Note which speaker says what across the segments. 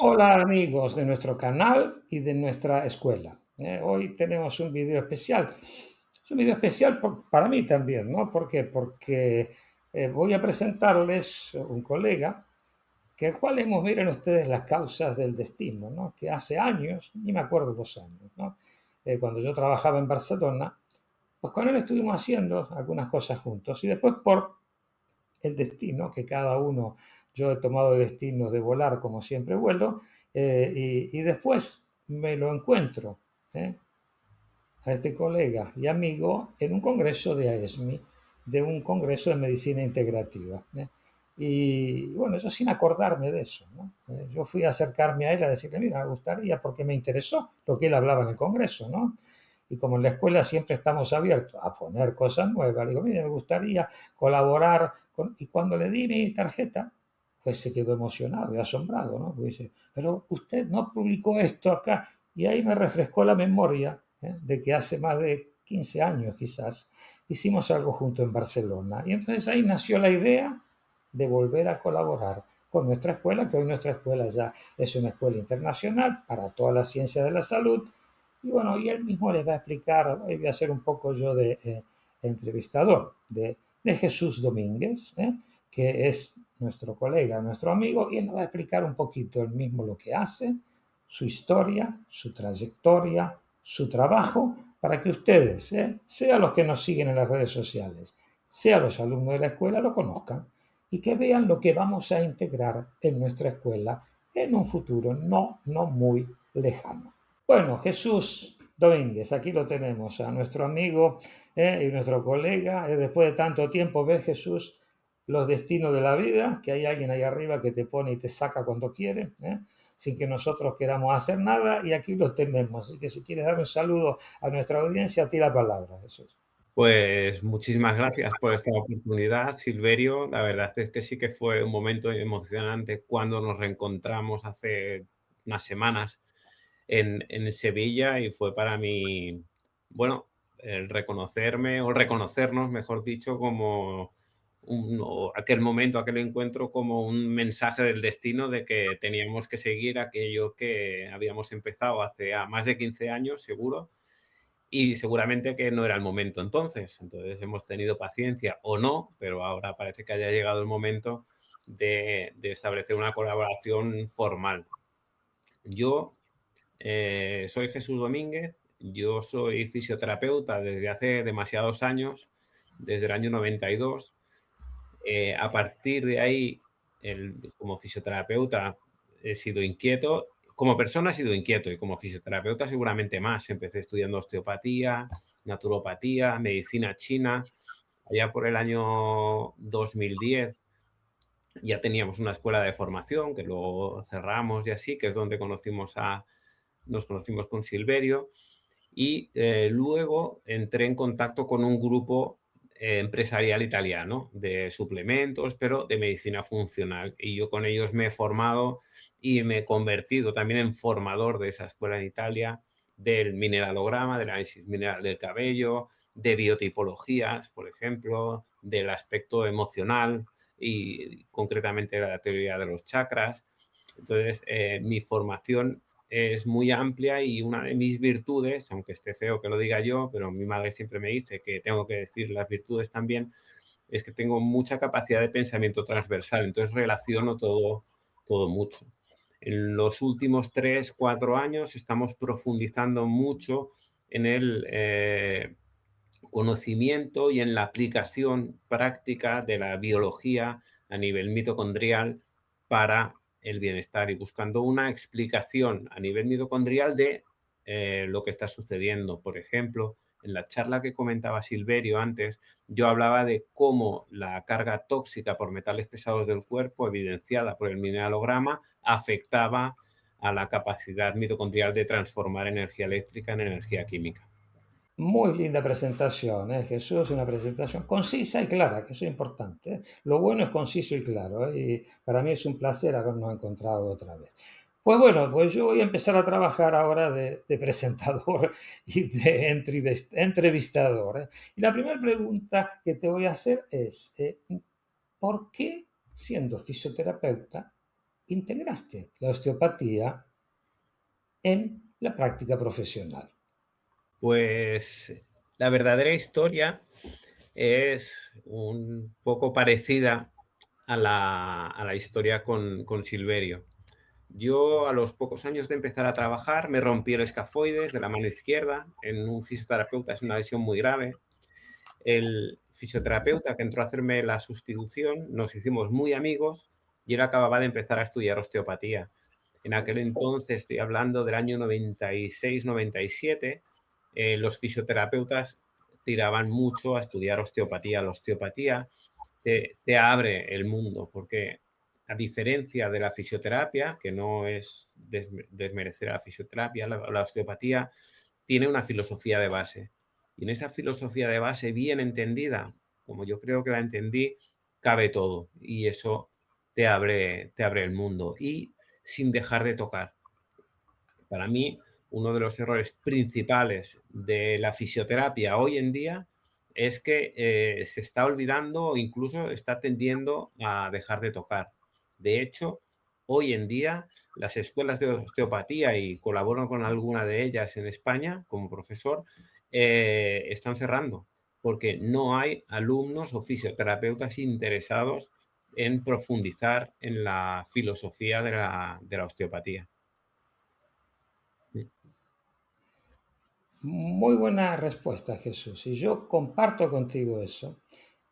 Speaker 1: Hola amigos de nuestro canal y de nuestra escuela. Hoy tenemos un video especial. Es un video especial para mí también, ¿no? ¿Por qué? Porque voy a presentarles un colega que el cual hemos, miren ustedes, las causas del destino, ¿no? Que hace años, ni me acuerdo los años, ¿no? Cuando yo trabajaba en Barcelona, pues con él estuvimos haciendo algunas cosas juntos y después por el destino, que cada uno, yo he tomado destinos de volar como siempre vuelo, y después me lo encuentro ¿eh? A este colega y amigo en un congreso de AESMI, de un congreso de medicina integrativa. Y bueno, yo sin acordarme de eso, ¿no? Yo fui a acercarme a él a decirle, mira, me gustaría, porque me interesó lo que él hablaba en el congreso, ¿no? Y como en la escuela siempre estamos abiertos a poner cosas nuevas, le digo, mire, me gustaría colaborar con... Y cuando le di mi tarjeta, pues se quedó emocionado y asombrado, ¿no? Porque dice, pero usted no publicó esto acá. Y ahí me refrescó la memoria de que hace más de 15 años quizás hicimos algo junto en Barcelona. Y entonces ahí nació la idea de volver a colaborar con nuestra escuela, que hoy nuestra escuela ya es una escuela internacional para toda la ciencia de la salud. Y bueno, y él mismo les va a explicar, hoy voy a ser un poco yo de entrevistador de Jesús Domínguez, que es nuestro colega, nuestro amigo, y él nos va a explicar un poquito él mismo lo que hace, su historia, su trayectoria, su trabajo, para que ustedes, sea los que nos siguen en las redes sociales, sea los alumnos de la escuela, lo conozcan y que vean lo que vamos a integrar en nuestra escuela en un futuro no muy lejano. Bueno, Jesús Domínguez, aquí lo tenemos, a nuestro amigo y nuestro colega. Después de tanto tiempo, ves, Jesús, los destinos de la vida, que hay alguien ahí arriba que te pone y te saca cuando quiere, sin que nosotros queramos hacer nada, y aquí lo tenemos. Así que si quieres dar un saludo a nuestra audiencia, a ti la palabra, Jesús.
Speaker 2: Pues muchísimas gracias por esta oportunidad, Silverio. La verdad es que sí que fue un momento emocionante cuando nos reencontramos hace unas semanas en Sevilla y fue para mí, bueno, el reconocerme o reconocernos, mejor dicho, como o aquel momento, aquel encuentro como un mensaje del destino de que teníamos que seguir aquello que habíamos empezado hace más de 15 años, seguro, y seguramente que no era el momento entonces. Entonces hemos tenido paciencia o no, pero ahora parece que haya llegado el momento de establecer una colaboración formal. Yo soy Jesús Domínguez, yo soy fisioterapeuta desde hace demasiados años, desde el año 92. A partir de ahí, como fisioterapeuta, he sido inquieto. Como persona he sido inquieto y como fisioterapeuta seguramente más. Empecé estudiando osteopatía, naturopatía, medicina china. Allá por el año 2010 ya teníamos una escuela de formación que luego cerramos y así, que es donde nos conocimos con Silverio. Y luego entré en contacto con un grupo empresarial italiano de suplementos, pero de medicina funcional. Y yo con ellos me he formado y me he convertido también en formador de esa escuela en Italia, del mineralograma, del análisis mineral del cabello, de biotipologías, por ejemplo, del aspecto emocional y concretamente la teoría de los chakras. Entonces, mi formación es muy amplia y una de mis virtudes, aunque esté feo que lo diga yo, pero mi madre siempre me dice que tengo que decir las virtudes también, es que tengo mucha capacidad de pensamiento transversal, entonces relaciono todo mucho. En los últimos 3, 4 años estamos profundizando mucho en el conocimiento y en la aplicación práctica de la biología a nivel mitocondrial para el bienestar y buscando una explicación a nivel mitocondrial de lo que está sucediendo. Por ejemplo, en la charla que comentaba Silverio antes, yo hablaba de cómo la carga tóxica por metales pesados del cuerpo, evidenciada por el mineralograma, afectaba a la capacidad mitocondrial de transformar energía eléctrica en energía química.
Speaker 1: Muy linda presentación, Jesús, una presentación concisa y clara, que eso es importante. Lo bueno es conciso y claro, y para mí es un placer habernos encontrado otra vez. Pues bueno, pues yo voy a empezar a trabajar ahora de presentador y de entrevistador. Y la primera pregunta que te voy a hacer es, ¿por qué siendo fisioterapeuta integraste la osteopatía en la práctica profesional?
Speaker 2: Pues la verdadera historia es un poco parecida a la historia con Silverio. Yo, a los pocos años de empezar a trabajar, me rompí el escafoides de la mano izquierda. En un fisioterapeuta es una lesión muy grave. El fisioterapeuta que entró a hacerme la sustitución, nos hicimos muy amigos y él acababa de empezar a estudiar osteopatía. En aquel entonces, estoy hablando del año 96-97, los fisioterapeutas tiraban mucho a estudiar osteopatía. La osteopatía te abre el mundo, porque a diferencia de la fisioterapia, que no es desmerecer a la fisioterapia, la osteopatía tiene una filosofía de base. Y en esa filosofía de base bien entendida, como yo creo que la entendí, cabe todo. Y eso te abre el mundo. Y sin dejar de tocar. Para mí, uno de los errores principales de la fisioterapia hoy en día es que se está olvidando o incluso está tendiendo a dejar de tocar. De hecho, hoy en día las escuelas de osteopatía, y colaboro con alguna de ellas en España como profesor, están cerrando porque no hay alumnos o fisioterapeutas interesados en profundizar en la filosofía de la osteopatía.
Speaker 1: Muy buena respuesta, Jesús. Y yo comparto contigo eso.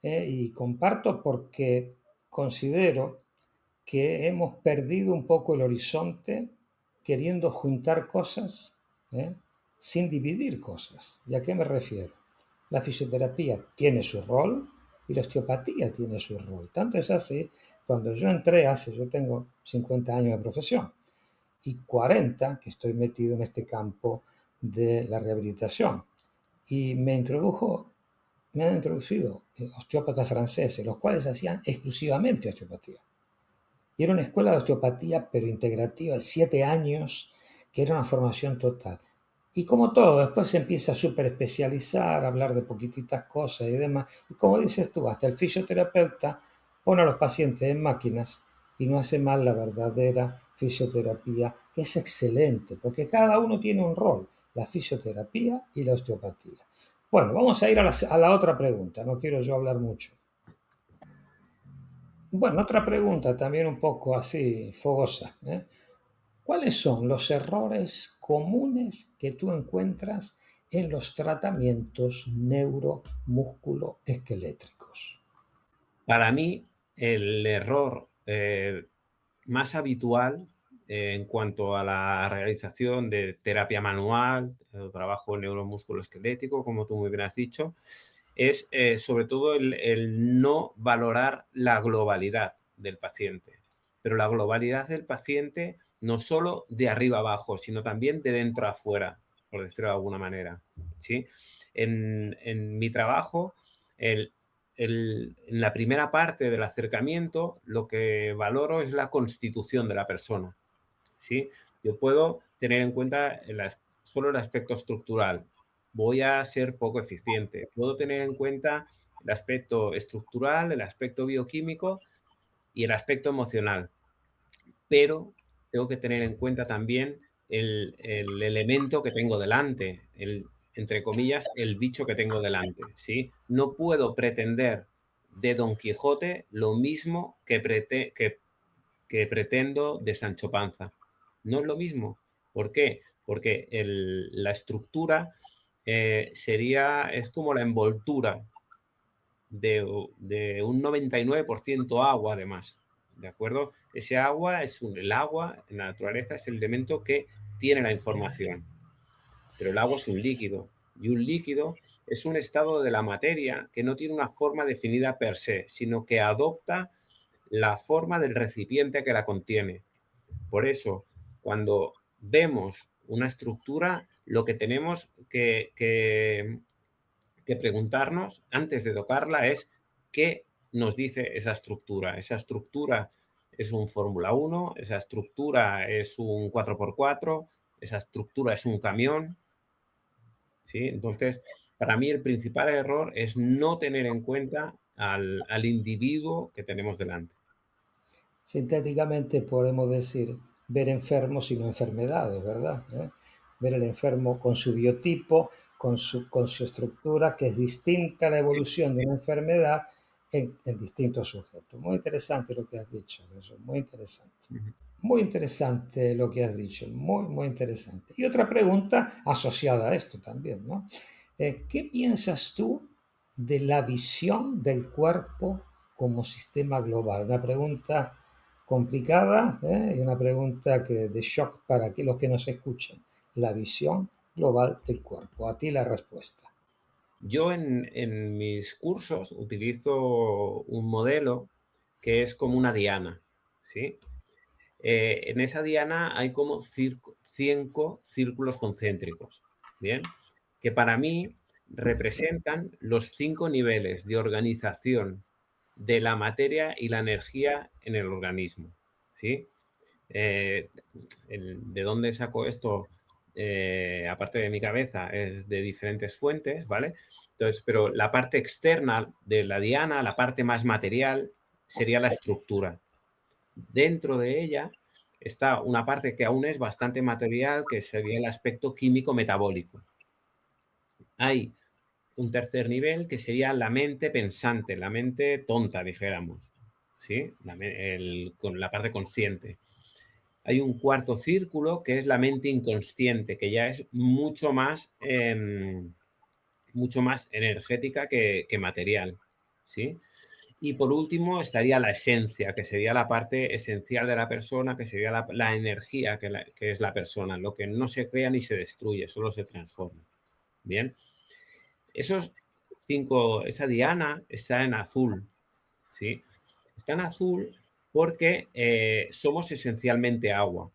Speaker 1: Y comparto porque considero que hemos perdido un poco el horizonte queriendo juntar cosas, ¿eh? Sin dividir cosas. ¿Y a qué me refiero? La fisioterapia tiene su rol y la osteopatía tiene su rol. Tanto es así, cuando yo entré yo tengo 50 años de profesión y 40 que estoy metido en este campo de la rehabilitación. Y me han introducido osteópatas franceses, los cuales hacían exclusivamente osteopatía. Y era una escuela de osteopatía, pero integrativa, de 7 años, que era una formación total. Y como todo, después se empieza a súper especializar, a hablar de poquititas cosas y demás. Y como dices tú, hasta el fisioterapeuta pone a los pacientes en máquinas y no hace mal la verdadera fisioterapia, que es excelente, porque cada uno tiene un rol, la fisioterapia y la osteopatía. Bueno, vamos a ir a la otra pregunta, no quiero yo hablar mucho. Bueno, otra pregunta también un poco así fogosa, ¿eh? ¿Cuáles son los errores comunes que tú encuentras en los tratamientos neuromusculoesquelétricos?
Speaker 2: Para mí, el error más habitual en cuanto a la realización de terapia manual o trabajo neuromusculoesquelético, como tú muy bien has dicho, es sobre todo el no valorar la globalidad del paciente. Pero la globalidad del paciente no solo de arriba abajo, sino también de dentro a afuera, por decirlo de alguna manera. ¿Sí? En mi trabajo, en la primera parte del acercamiento, lo que valoro es la constitución de la persona. ¿Sí? Yo puedo tener en cuenta solo el aspecto estructural. Voy a ser poco eficiente. Puedo tener en cuenta el aspecto estructural, el aspecto bioquímico y el aspecto emocional. Pero tengo que tener en cuenta también el elemento que tengo delante, entre comillas, el bicho que tengo delante, ¿sí? No puedo pretender de Don Quijote lo mismo que pretendo de Sancho Panza. No es lo mismo. ¿Por qué? Porque la estructura es como la envoltura de un 99% agua, además. ¿De acuerdo? Ese agua el agua en la naturaleza es el elemento que tiene la información. Pero el agua es un líquido. Y un líquido es un estado de la materia que no tiene una forma definida per se, sino que adopta la forma del recipiente que la contiene. Por eso, cuando vemos una estructura, lo que tenemos que preguntarnos antes de tocarla es qué nos dice esa estructura. Esa estructura es un Fórmula 1, esa estructura es un 4x4, esa estructura es un camión. ¿Sí? Entonces, para mí el principal error es no tener en cuenta al individuo que tenemos delante.
Speaker 1: Sintéticamente podemos decir ver enfermos y no enfermedades, ¿verdad? Ver el enfermo con su biotipo, con su estructura, que es distinta a la
Speaker 2: Sí,
Speaker 1: evolución de
Speaker 2: sí.
Speaker 1: una enfermedad en distintos sujetos. Muy interesante lo que has dicho, eso, muy interesante.
Speaker 2: Ujú.
Speaker 1: Muy interesante lo que has dicho, muy, muy interesante. Y otra pregunta asociada a esto también, ¿no? ¿Qué piensas tú de la visión del cuerpo como sistema global? Una pregunta complicada, ¿eh? Y una pregunta de shock para que los que nos escuchen. La visión global del cuerpo. A ti la respuesta.
Speaker 2: Yo en mis cursos utilizo un modelo que es como una diana, ¿sí? En esa diana hay como 5 círculos concéntricos, ¿bien? Que para mí representan los 5 niveles de organización de la materia y la energía en el organismo, ¿sí? Eh, ¿De dónde saco esto? Aparte de mi cabeza, es de diferentes fuentes, ¿vale? Entonces, pero la parte externa de la diana, la parte más material, sería la estructura. Dentro de ella está una parte que aún es bastante material, que sería el aspecto químico-metabólico. Hay un tercer nivel que sería la mente pensante, la mente tonta, dijéramos, ¿sí? Con la parte consciente. Hay un cuarto círculo que es la mente inconsciente, que ya es mucho más energética que material, ¿sí? Y por último estaría la esencia, que sería la parte esencial de la persona, que sería la energía que es la persona, lo que no se crea ni se destruye, solo se transforma. Bien, esos 5, esa diana está en azul, ¿sí? Está en azul porque somos esencialmente agua,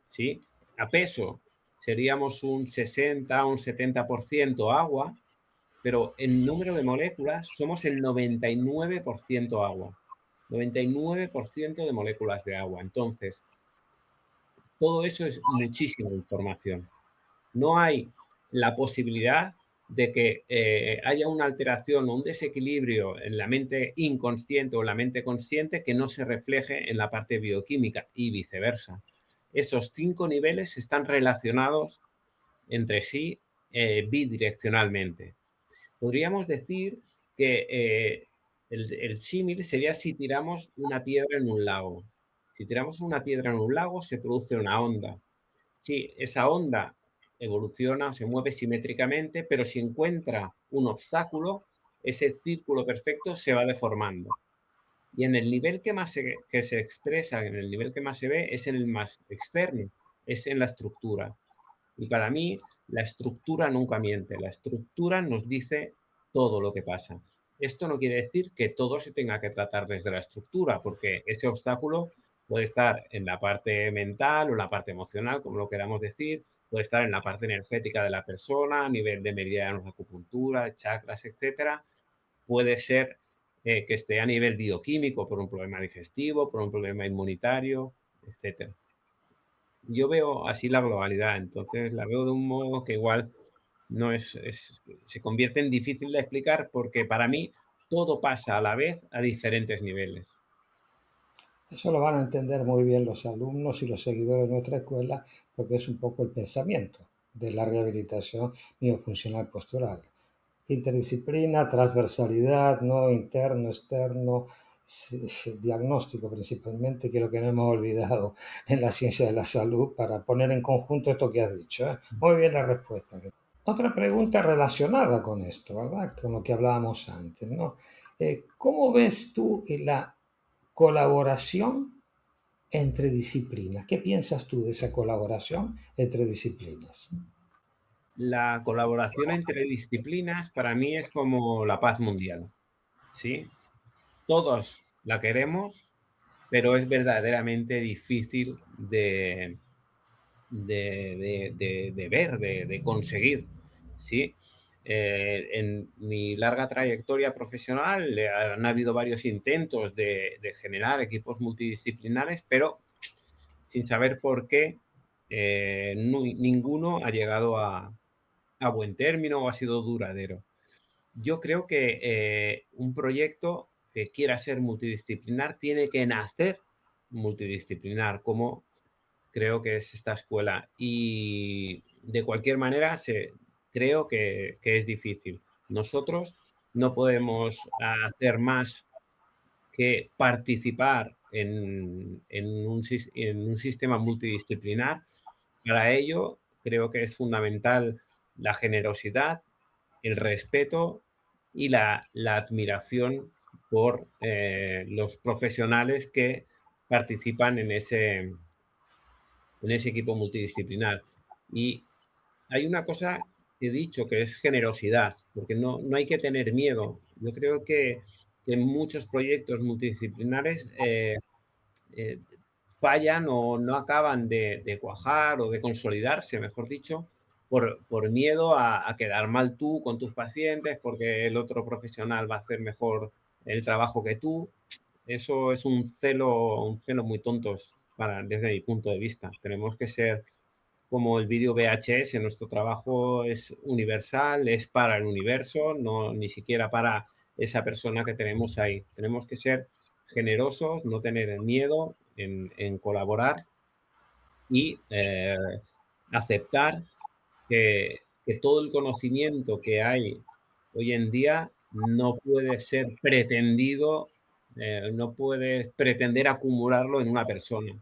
Speaker 2: ¿sí? A peso seríamos un 60, un 70% agua, pero en número de moléculas somos el 99% agua. 99% de moléculas de agua. Entonces, todo eso es muchísima información. No hay la posibilidad de que haya una alteración o un desequilibrio en la mente inconsciente o la mente consciente que no se refleje en la parte bioquímica y viceversa. Esos 5 niveles están relacionados entre sí bidireccionalmente. Podríamos decir que el símil sería si tiramos una piedra en un lago. Si tiramos una piedra en un lago, se produce una onda. Si esa onda evoluciona, se mueve simétricamente, pero si encuentra un obstáculo, ese círculo perfecto se va deformando. Y en el nivel que se expresa, en el nivel que más se ve, es en el más externo, es en la estructura. Y para mí, la estructura nunca miente. La estructura nos dice todo lo que pasa. Esto no quiere decir que todo se tenga que tratar desde la estructura, porque ese obstáculo puede estar en la parte mental o en la parte emocional, como lo queramos decir, puede estar en la parte energética de la persona, a nivel de meridianos de acupuntura, chakras, etcétera. Puede ser que esté a nivel bioquímico por un problema digestivo, por un problema inmunitario, etcétera. Yo veo así la globalidad, entonces la veo de un modo que igual no se convierte en difícil de explicar porque para mí todo pasa a la vez a diferentes niveles.
Speaker 1: Eso lo van a entender muy bien los alumnos y los seguidores de nuestra escuela porque es un poco el pensamiento de la rehabilitación miofuncional postural. Interdisciplina, transversalidad, no interno, externo, diagnóstico principalmente, que es lo que no hemos olvidado en la ciencia de la salud para poner en conjunto esto que has dicho, ¿eh? Muy bien la respuesta. Otra pregunta relacionada con esto, ¿verdad? Con lo que hablábamos antes, ¿no? ¿Cómo ves tú la colaboración entre disciplinas? ¿Qué piensas tú de esa colaboración entre disciplinas?
Speaker 2: La colaboración entre disciplinas para mí es como la paz mundial, ¿sí? Todos la queremos, pero es verdaderamente difícil de ver, de conseguir, ¿sí? En mi larga trayectoria profesional han habido varios intentos de generar equipos multidisciplinares, pero sin saber por qué ninguno ha llegado a buen término o ha sido duradero. Yo creo que un proyecto que quiera ser multidisciplinar tiene que nacer multidisciplinar, como creo que es esta escuela. Y de cualquier manera, creo que es difícil. Nosotros no podemos hacer más que participar en un sistema multidisciplinar. Para ello, creo que es fundamental la generosidad, el respeto y la admiración por los profesionales que participan en ese equipo multidisciplinar. Y hay una cosa que he dicho que es generosidad, porque no hay que tener miedo. Yo creo que muchos proyectos multidisciplinares eh, fallan o no acaban de cuajar o de consolidarse, mejor dicho, por miedo a quedar mal tú con tus pacientes, porque el otro profesional va a hacer mejor el trabajo que tú. Eso es un celo muy tontos desde mi punto de vista. Tenemos que ser como el vídeo VHS, nuestro trabajo es universal, es para el universo, no ni siquiera para esa persona que tenemos ahí. Tenemos que ser generosos, no tener miedo en colaborar y aceptar que todo el conocimiento que hay hoy en día no puede ser pretendido, no puedes pretender acumularlo en una persona.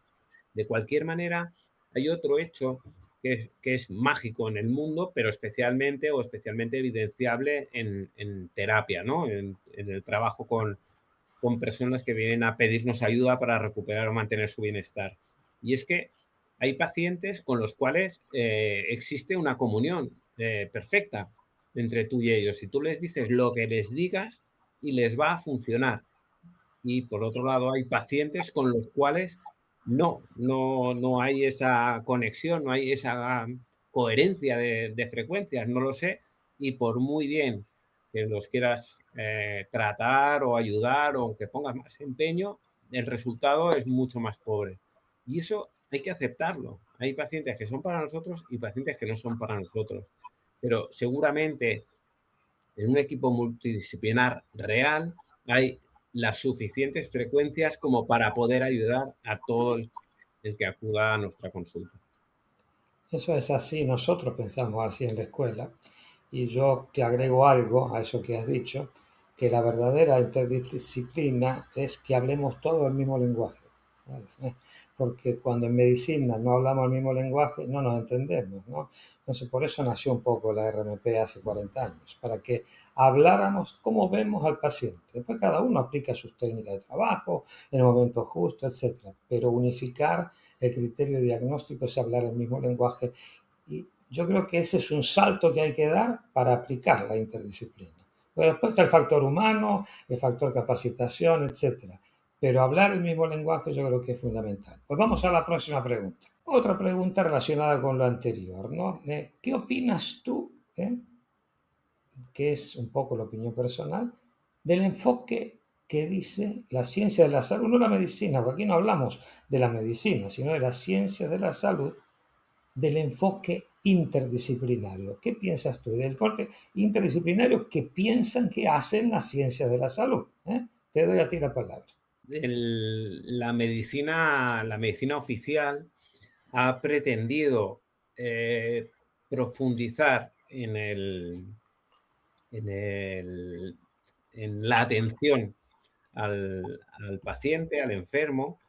Speaker 2: De cualquier manera, hay otro hecho que es mágico en el mundo, pero especialmente evidenciable en terapia, ¿no? En el trabajo con personas que vienen a pedirnos ayuda para recuperar o mantener su bienestar. Y es que hay pacientes con los cuales existe una comunión perfecta entre tú y ellos. Si tú les dices lo que les digas y les va a funcionar. Y por otro lado, hay pacientes con los cuales no hay esa conexión, no hay esa coherencia de frecuencias, no lo sé. Y por muy bien que los quieras tratar o ayudar o que pongas más empeño, el resultado es mucho más pobre. Y eso hay que aceptarlo. Hay pacientes que son para nosotros y pacientes que no son para nosotros. Pero seguramente en un equipo multidisciplinar real hay las suficientes frecuencias como para poder ayudar a todo el que acuda a nuestra consulta.
Speaker 1: Eso es así, nosotros pensamos así en la escuela. Y yo te agrego algo a eso que has dicho, que la verdadera interdisciplina es que hablemos todo el mismo lenguaje. ¿Sabes? Porque cuando en medicina no hablamos el mismo lenguaje, no nos entendemos, ¿no? Entonces, por eso nació un poco la RMP hace 40 años, para que habláramos cómo vemos al paciente. Después cada uno aplica sus técnicas de trabajo en el momento justo, etcétera. Pero unificar el criterio diagnóstico es hablar el mismo lenguaje y yo creo que ese es un salto que hay que dar para aplicar la interdisciplina. Pero después está el factor humano, el factor capacitación, etcétera. Pero hablar el mismo lenguaje yo creo que es fundamental. Pues vamos a la próxima pregunta. Otra pregunta relacionada con lo anterior, ¿no? ¿Qué opinas tú, que es un poco la opinión personal, del enfoque que dice la ciencia de la salud, no la medicina, porque aquí no hablamos de la medicina, sino de las ciencias de la salud, del enfoque interdisciplinario? ¿Qué piensas tú del enfoque interdisciplinario que piensan que hacen las ciencias de la salud? Te doy a ti la palabra.
Speaker 2: La medicina oficial ha pretendido profundizar en la atención al paciente, al enfermo,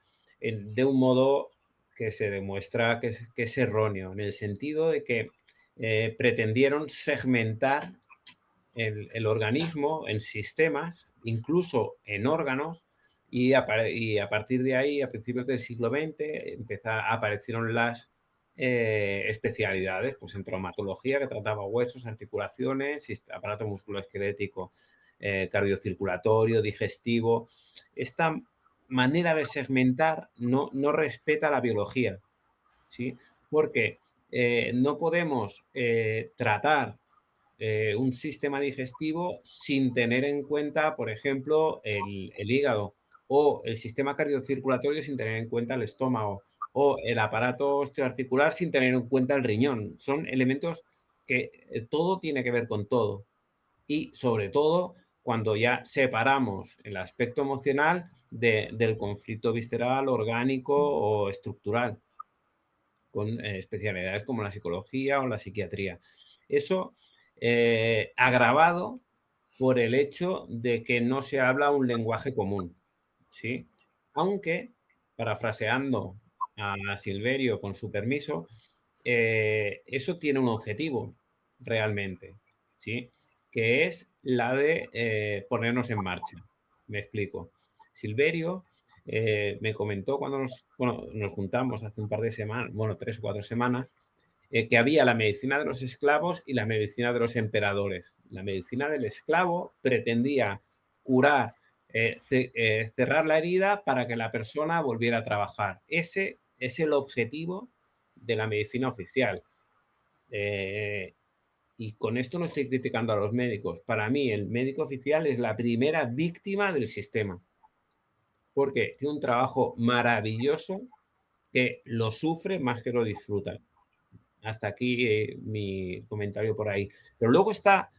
Speaker 2: de un modo que se demuestra que es erróneo, en el sentido de que pretendieron segmentar el organismo en sistemas, incluso en órganos, y a partir de ahí, a principios del siglo XX, aparecieron las especialidades, pues en traumatología, que trataba huesos, articulaciones, aparato musculoesquelético, cardiocirculatorio, digestivo. Esta manera de segmentar no respeta la biología, ¿sí? Porque no podemos tratar un sistema digestivo sin tener en cuenta, por ejemplo, el hígado, o el sistema cardiocirculatorio sin tener en cuenta el estómago, o el aparato osteoarticular sin tener en cuenta el riñón. Son elementos que todo tiene que ver con todo. Y sobre todo, cuando ya separamos el aspecto emocional, del conflicto visceral, orgánico o estructural, con especialidades como la psicología o la psiquiatría. Eso agravado por el hecho de que no se habla un lenguaje común, ¿sí? Aunque, parafraseando a Silverio con su permiso, eso tiene un objetivo realmente, ¿sí? Que es la de ponernos en marcha. Me explico. Silverio me comentó cuando nos juntamos hace un par de semanas, bueno, 3 o 4 semanas, que había la medicina de los esclavos y la medicina de los emperadores. La medicina del esclavo pretendía curar, cerrar la herida para que la persona volviera a trabajar. Ese es el objetivo de la medicina oficial. Y con esto no estoy criticando a los médicos. Para mí, el médico oficial es la primera víctima del sistema, porque tiene un trabajo maravilloso que lo sufre más que lo disfruta. Hasta aquí mi comentario por ahí. Pero luego está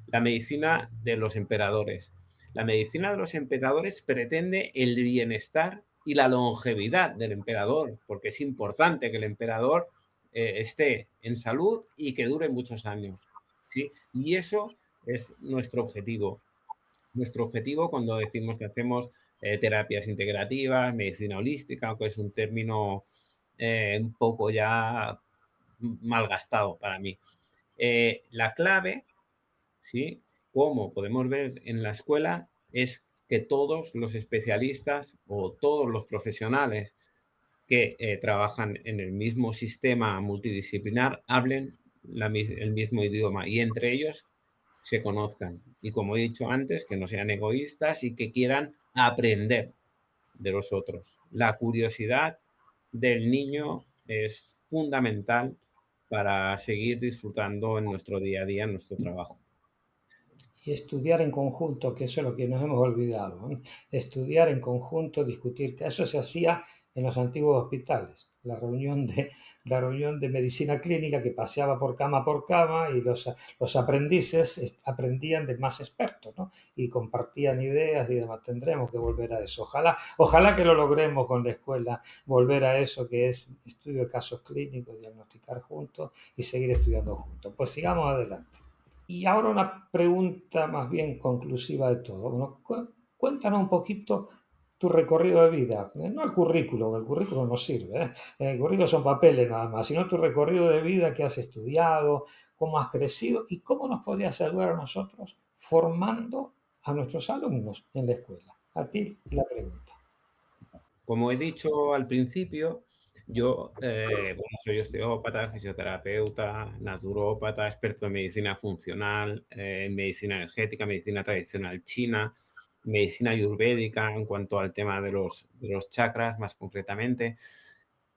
Speaker 2: la medicina de los emperadores. La medicina de los emperadores pretende el bienestar y la longevidad del emperador, porque es importante que el emperador esté en salud y que dure muchos años, ¿sí? Y eso es nuestro objetivo. Nuestro objetivo cuando decimos que hacemos terapias integrativas, medicina holística, aunque es un término un poco ya malgastado para mí. La clave, ¿sí? Como podemos ver en la escuela, es que todos los especialistas o todos los profesionales que trabajan en el mismo sistema multidisciplinar hablen el mismo idioma y entre ellos se conozcan. Y como he dicho antes, que no sean egoístas y que quieran aprender de los otros. La curiosidad del niño es fundamental para seguir disfrutando en nuestro día a día, en nuestro trabajo.
Speaker 1: Y estudiar en conjunto, que eso es lo que nos hemos olvidado, ¿eh? Estudiar en conjunto, discutir, que eso se hacía en los antiguos hospitales, la reunión de medicina clínica que paseaba por cama y los aprendices aprendían de más expertos, ¿no? Y compartían ideas y demás. Tendremos que volver a eso. Ojalá que lo logremos con la escuela, volver a eso que es estudio de casos clínicos, diagnosticar juntos y seguir estudiando juntos. Pues sigamos adelante. Y ahora una pregunta más bien conclusiva de todo. Bueno, cuéntanos un poquito tu recorrido de vida, no el currículo no sirve, ¿eh? El currículo son papeles nada más, sino tu recorrido de vida, qué has estudiado, cómo has crecido y cómo nos podrías ayudar a nosotros formando a nuestros alumnos en la escuela. A ti la pregunta.
Speaker 2: Como he dicho al principio, yo soy osteópata, fisioterapeuta, naturópata, experto en medicina funcional, en medicina energética, medicina tradicional china, medicina ayurvédica en cuanto al tema de los chakras, más concretamente.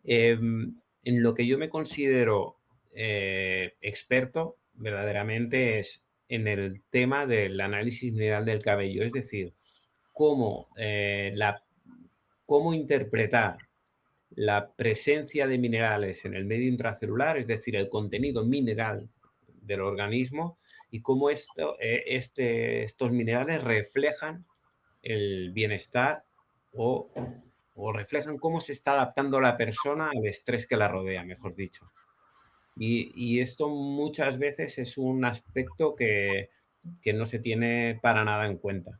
Speaker 2: En lo que yo me considero experto verdaderamente es en el tema del análisis mineral del cabello, es decir, cómo, cómo interpretar la presencia de minerales en el medio intracelular, es decir, el contenido mineral del organismo y cómo estos minerales reflejan el bienestar o reflejan cómo se está adaptando la persona al estrés que la rodea, mejor dicho. Y esto muchas veces es un aspecto que no se tiene para nada en cuenta.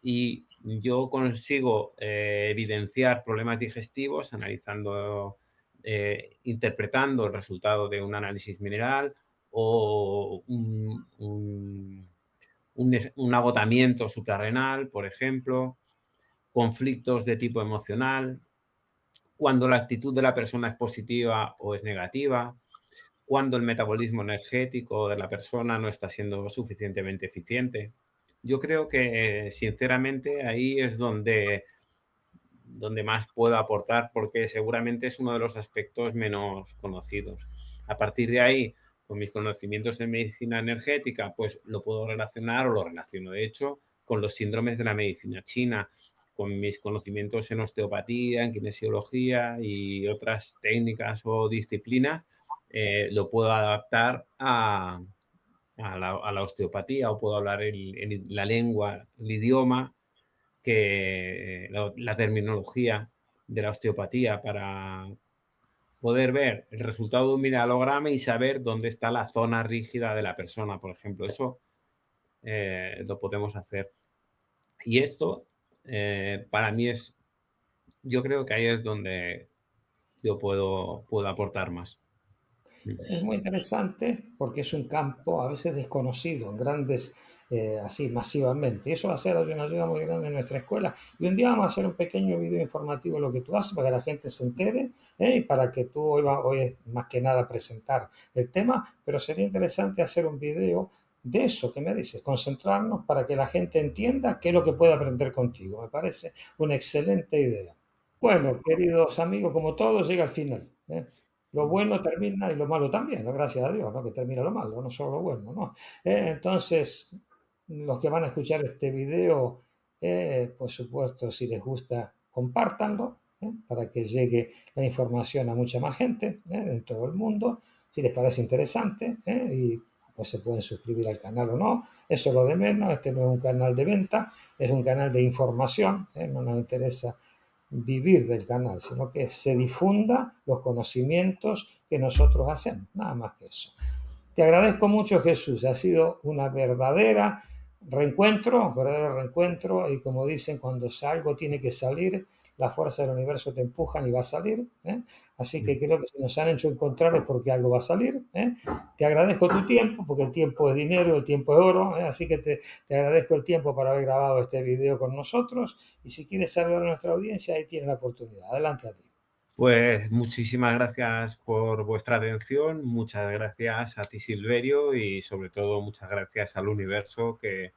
Speaker 2: Y yo consigo evidenciar problemas digestivos analizando, interpretando el resultado de un análisis mineral o un agotamiento suprarrenal, por ejemplo, conflictos de tipo emocional, cuando la actitud de la persona es positiva o es negativa, cuando el metabolismo energético de la persona no está siendo suficientemente eficiente. Yo creo que, sinceramente, ahí es donde más puedo aportar porque seguramente es uno de los aspectos menos conocidos. A partir de ahí, con mis conocimientos en medicina energética, pues lo puedo relacionar o lo relaciono, de hecho, con los síndromes de la medicina china, con mis conocimientos en osteopatía, en kinesiología y otras técnicas o disciplinas, lo puedo adaptar a la osteopatía o puedo hablar la lengua, el idioma que la terminología de la osteopatía para poder ver el resultado de un mineralograma y saber dónde está la zona rígida de la persona, por ejemplo. Eso lo podemos hacer. Y esto, para mí yo creo que ahí es donde yo puedo aportar más.
Speaker 1: Es muy interesante porque es un campo a veces desconocido en grandes, así masivamente. Y eso va a ser una ayuda muy grande en nuestra escuela. Y un día vamos a hacer un pequeño video informativo de lo que tú haces para que la gente se entere, y para que tú hoy es más que nada presentar el tema, pero sería interesante hacer un video de eso que me dices, concentrarnos para que la gente entienda qué es lo que puede aprender contigo. Me parece una excelente idea. Bueno, queridos amigos, como todo llega al final, ¿eh? Lo bueno termina y lo malo también, ¿no? Gracias a Dios, ¿no? Que termina lo malo, no solo lo bueno, ¿no? Entonces, los que van a escuchar este video, por supuesto, si les gusta, compártanlo, para que llegue la información a mucha más gente, en todo el mundo. Si les parece interesante, y pues se pueden suscribir al canal o no, eso es lo de menos. Este no es un canal de venta, es un canal de información, no nos interesa vivir del canal, sino que se difunda los conocimientos que nosotros hacemos, nada más que eso. Te agradezco mucho, Jesús, ha sido una verdadero reencuentro, y como dicen, cuando algo tiene que salir, la fuerza del universo te empujan y va a salir, ¿eh? Así que creo que si nos han hecho encontrar es porque algo va a salir, ¿eh? Te agradezco tu tiempo, porque el tiempo es dinero, el tiempo es oro, ¿eh? Así que te agradezco el tiempo para haber grabado este video con nosotros, y si quieres saludar a nuestra audiencia, ahí tienes la oportunidad. Adelante a ti.
Speaker 2: Pues muchísimas gracias por vuestra atención, muchas gracias a ti, Silverio, y sobre todo muchas gracias al universo que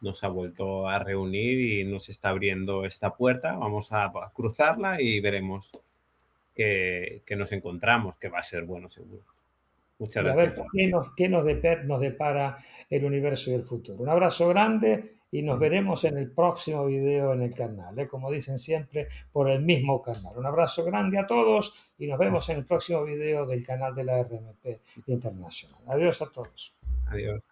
Speaker 2: nos ha vuelto a reunir y nos está abriendo esta puerta. Vamos a cruzarla y veremos que nos encontramos, que va a ser bueno seguro. Muchas
Speaker 1: Y a ver
Speaker 2: gracias.
Speaker 1: nos depara el universo y el futuro. Un abrazo grande y nos veremos en el próximo video en el canal, como dicen siempre, por el mismo canal. Un abrazo grande a todos y nos vemos en el próximo video del canal de la RMP Internacional. Adiós a todos.
Speaker 2: Adiós.